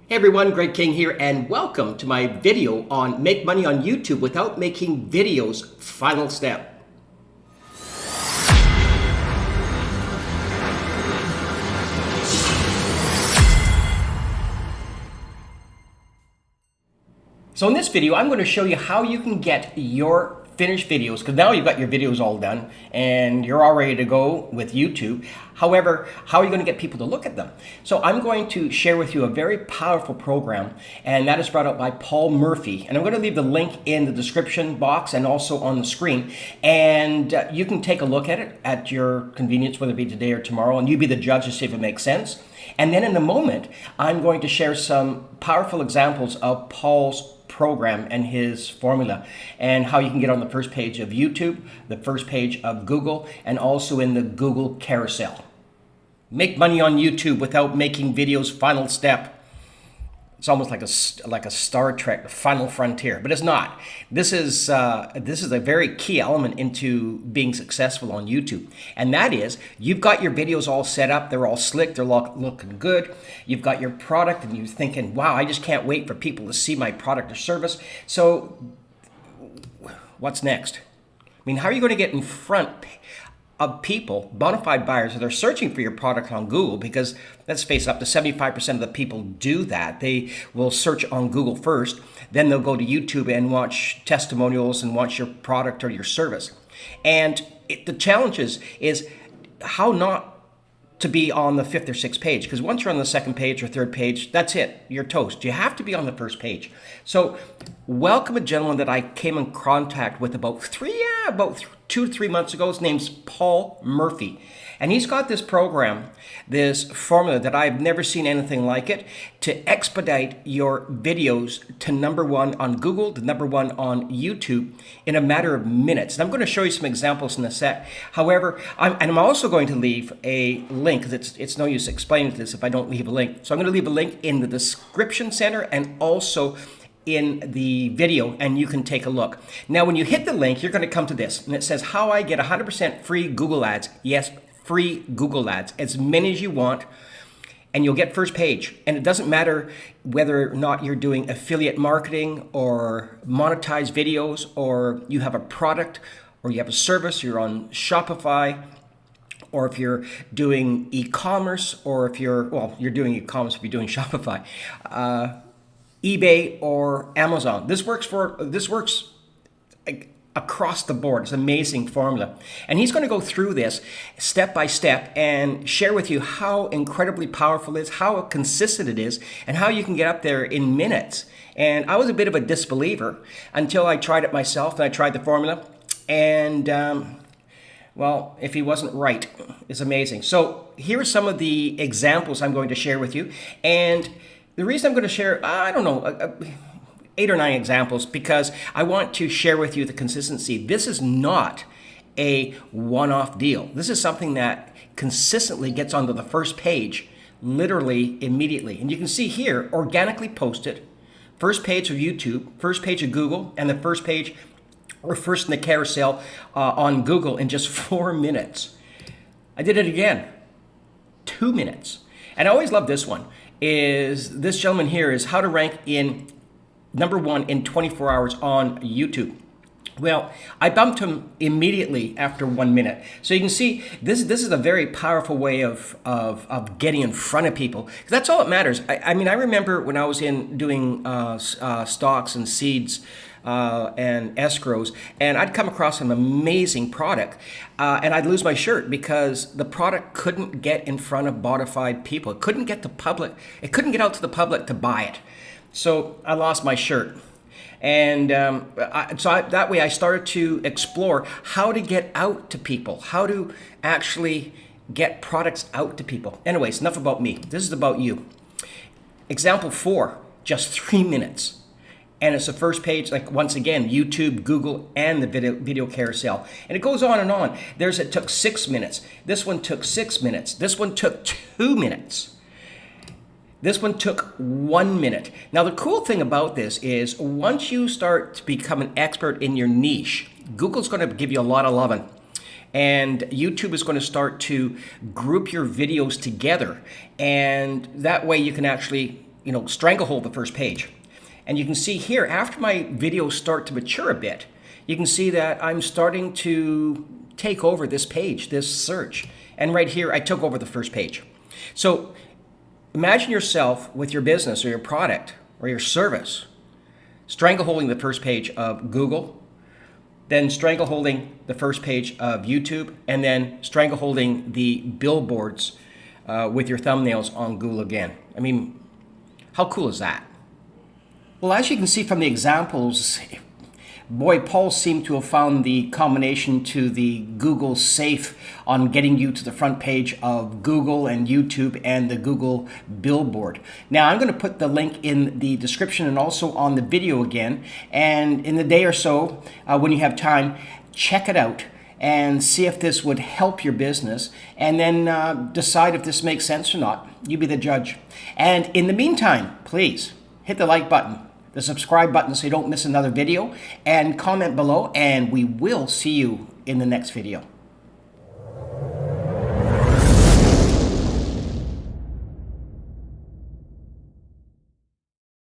Hey everyone, Greg King here, and welcome to my video on Make Money on YouTube Without Making Videos, final step. So in this video, I'm going to show you how you can get your finished videos, because now you've got your videos all done and you're all ready to go with YouTube. However, how are you going to get people to look at them? So I'm going to share with you a very powerful program, and that is brought up by Paul Murphy. And I'm going to leave the link in the description box and also on the screen. And you can take a look at it at your convenience, whether it be today or tomorrow, and you be the judge to see if it makes sense. And then in a moment, I'm going to share some powerful examples of Paul's program and his formula, and how you can get on the first page of YouTube, the first page of Google, and also in the Google carousel. Make money on YouTube without making videos, final step. It's almost like a Star Trek Final Frontier, but it's not. This is a very key element into being successful on YouTube, and that is you've got your videos all set up. They're all slick. They're looking good. You've got your product, and you're thinking, "Wow, I just can't wait for people to see my product or service." So, what's next? I mean, how are you going to get in front of people, bona fide buyers, that are searching for your product on Google? Because let's face it, up to 75% of the people do that. They will search on Google first, then they'll go to YouTube and watch testimonials and watch your product or your service. And the challenge is how not to be on the fifth or sixth page, because once you're on the second page or third page, that's it, you're toast. You have to be on the first page. So welcome a gentleman that I came in contact with about 2 to 3 months ago. His name's Paul Murphy, and he's got this program, this formula that I've never seen anything like it, to expedite your videos to #1 on Google, to #1 on YouTube in a matter of minutes. And I'm going to show you some examples in a sec. However, I'm also going to leave a link, because it's no use explaining this if I don't leave a link. So I'm going to leave a link in the description center and also in the video, and you can take a look. Now, when you hit the link, you're going to come to this, and it says how I get 100% free Google ads. Yes, free Google ads, as many as you want, and you'll get first page. And it doesn't matter whether or not you're doing affiliate marketing or monetized videos, or you have a product, or you have a service, you're on Shopify, or if you're doing e-commerce, or if you're doing e-commerce if you're doing Shopify, eBay or Amazon. This works across the board. It's an amazing formula. And he's going to go through this step by step and share with you how incredibly powerful it is, how consistent it is, and how you can get up there in minutes. And I was a bit of a disbeliever until I tried it myself, and I tried the formula. And well, if he wasn't right, it's amazing. So here are some of the examples I'm going to share with you. And the reason I'm going to share, 8 or 9 examples, because I want to share with you the consistency. This is not a one-off deal. This is something that consistently gets onto the first page, literally immediately. And you can see here, organically posted, first page of YouTube, first page of Google, and the first page, or first in the carousel on Google in just 4 minutes. I did it again, 2 minutes. And I always love this one. Is this gentleman here is how to rank in #1 in 24 hours on YouTube. Well, I bumped him immediately after 1 minute. So you can see this is a very powerful way of getting in front of people. That's all that matters. I mean, I remember when I was doing stocks and seeds and escrows, and I'd come across an amazing product, and I'd lose my shirt because the product couldn't get in front of bona fide people. It couldn't get out to the public to buy it. So I lost my shirt. And that way I started to explore how to get out to people, how to actually get products out to people. Anyways, enough about me. This is about you. Example 4, just 3 minutes. And it's the first page, like once again, YouTube, Google, and the video carousel. And it goes on and on. It took 6 minutes. This one took 6 minutes. This one took 2 minutes. This one took 1 minute. Now, the cool thing about this is once you start to become an expert in your niche, Google's going to give you a lot of loving. And YouTube is going to start to group your videos together. And that way you can actually stranglehold the first page. And you can see here, after my videos start to mature a bit, you can see that I'm starting to take over this page, this search. And right here, I took over the first page. So imagine yourself with your business or your product or your service, strangleholding the first page of Google, then strangleholding the first page of YouTube, and then strangleholding the billboards with your thumbnails on Google again. I mean, how cool is that? Well, as you can see from the examples, boy, Paul seemed to have found the combination to the Google safe on getting you to the front page of Google and YouTube and the Google billboard. Now, I'm going to put the link in the description and also on the video again. And in the day or so, when you have time, check it out and see if this would help your business, and then decide if this makes sense or not. You be the judge. And in the meantime, please hit the like button, the subscribe button so you don't miss another video, and comment below, and we will see you in the next video.